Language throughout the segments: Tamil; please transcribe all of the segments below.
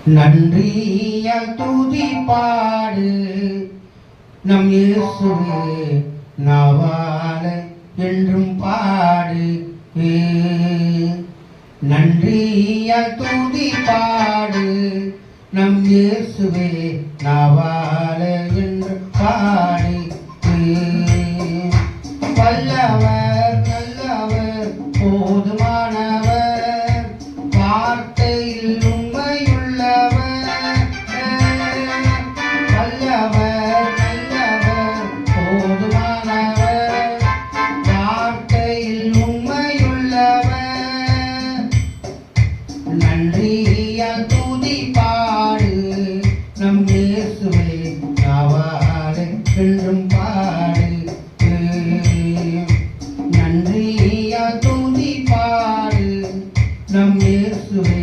நன்றியால் துதி பாடு நம் இயேசுவே நாவால என்றும் பாடு. நன்றியால் துதி பாடு நம் இயேசுவே நாவால என்று பாடு. வல்லவர் நல்லவர் போதுமானவர் வார்த்தையில் உண்மையுள்ளவர். வல்லவர் நல்லவர் போதுமானவர் வார்த்தையில் உண்மையுள்ளவர். நன்றியால் துதி பாடு நம் இயேசுவே நாவாலே என்றும் பாடு. நன்றியால் துதி பாடு நம் இயேசுவே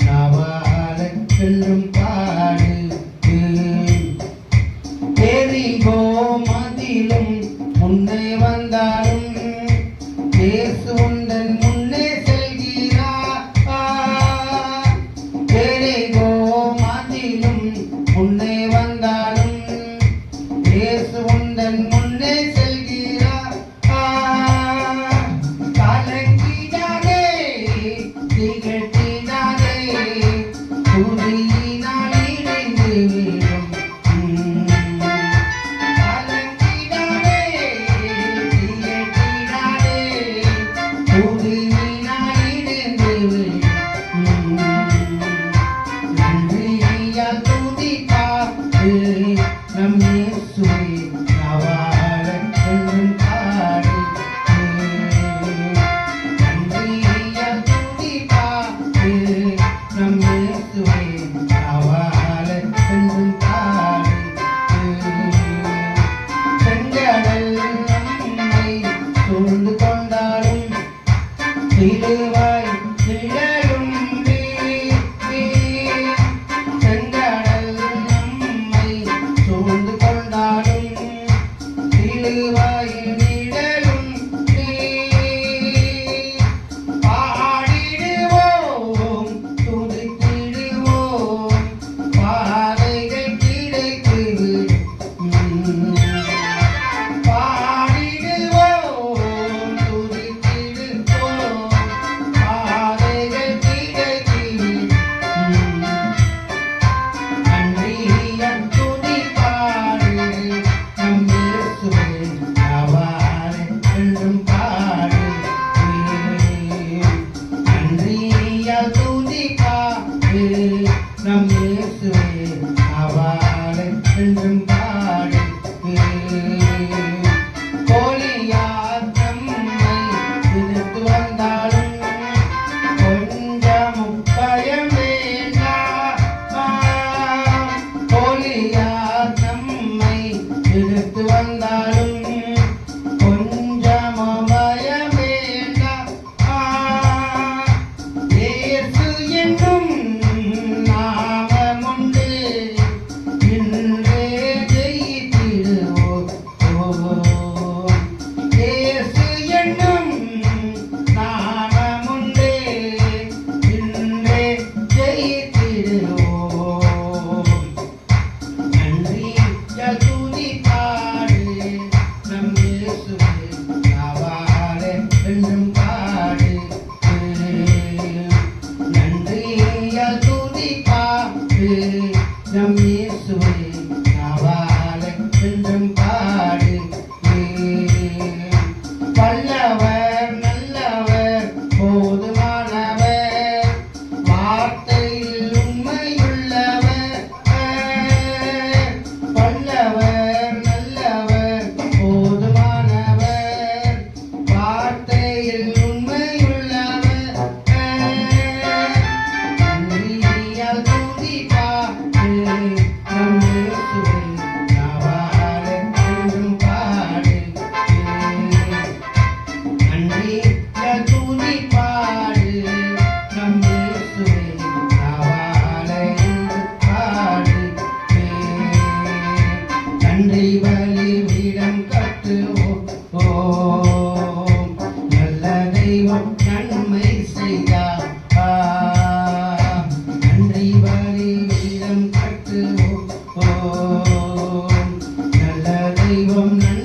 நாவாலே என்றும் பாடு. எரிகோ மதிலும் முன்னே வந்தாலும் இயேசு உந்தன் முன்னே செல்கிறார். எரிகோ மதிலும் முன்னே வந்தாலும் இயேசு உந்தன் முன்னே செல்கிறார். கலங்கிடாதே திகட்டிடாதே துதியினால் இணைந்து விடும். கலங்கிடாதே திகட்டிடாதே துதியினால் இணைந்து விடும். நன்றியால் துதி பாடு நம் இயேசுவே நாவால என்றும் பாடு. நன்றியால் துதி பாடு நம் இயேசுவே நாவால என்றும் பாடு. செங்கடல் நம்மை சூழ்ந்து கொண்டாலும் சிலுவாய் நிழலும் செங்கடல் நம்மை சூழ்ந்து கொண்டாலும் சிலுவாய் நிழலும் பாடிடுவோம் துதித்திடுவோம் பாதைகள் கிடைத்துவிடும். பாடிடுவோம் துதித்திடுவோம் பாதைகள் கிடைத்துவிடும். நன்றியால் துதி பாடு நம் இயேசுவே நாவாலே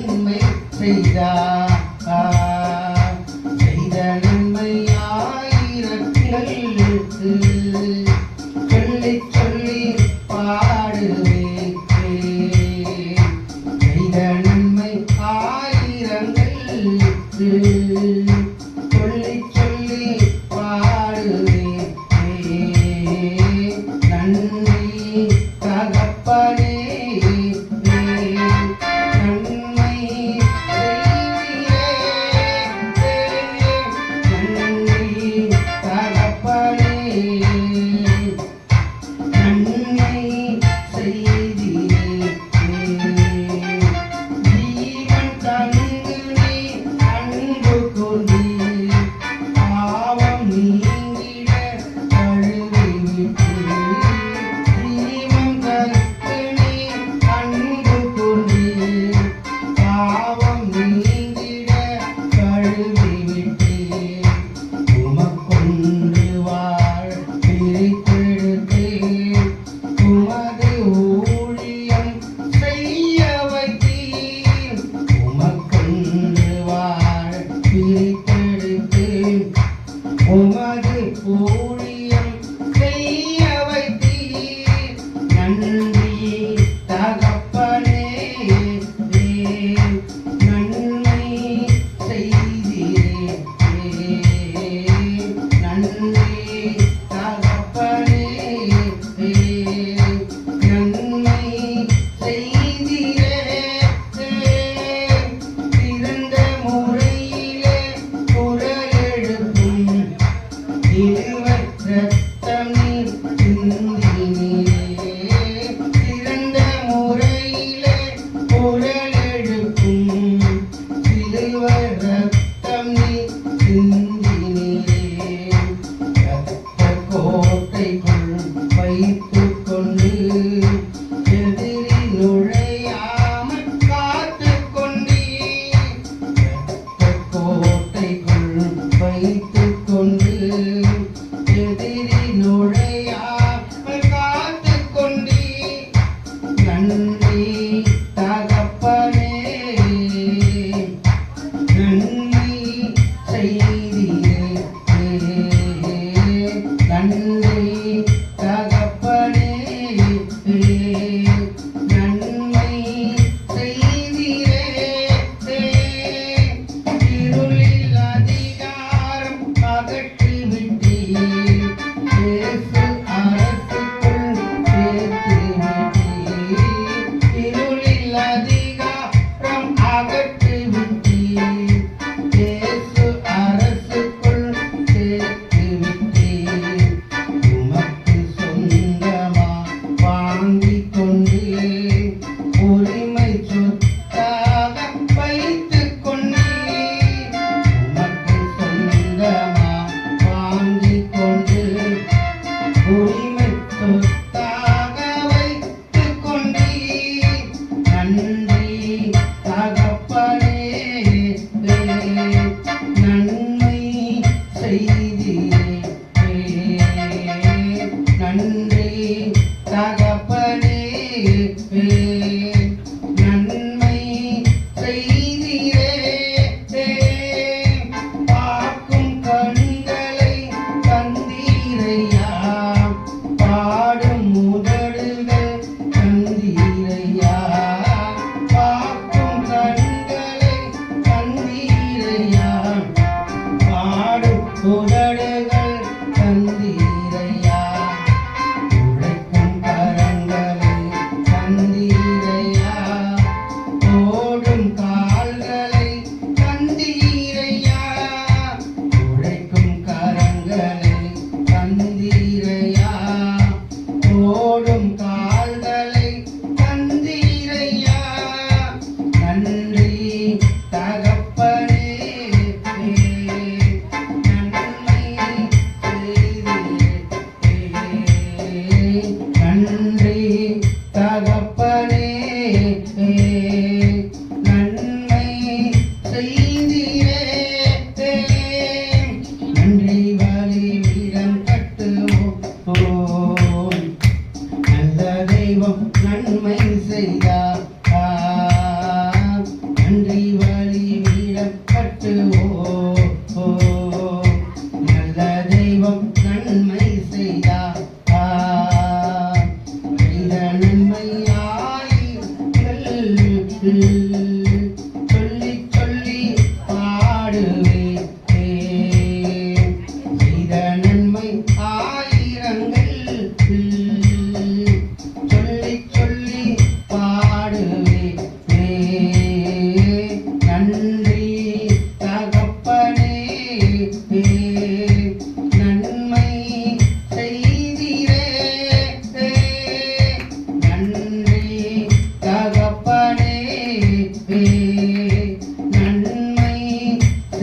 நன்மை செய்தார் செய்த நன்மை ஆயிரங்களுக்கு சொல்லி சொல்லி பாடுவேன் செய்த நன்மை ஆயிரங்களுக்கு சொல்லி சொல்லி பாடுவேன் நன்றி தகப்பனே நன்மை செய்தீரே ஜீவன் தந்து நீ அன்பு கொண்டீர்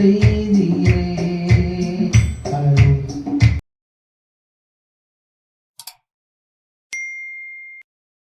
செய்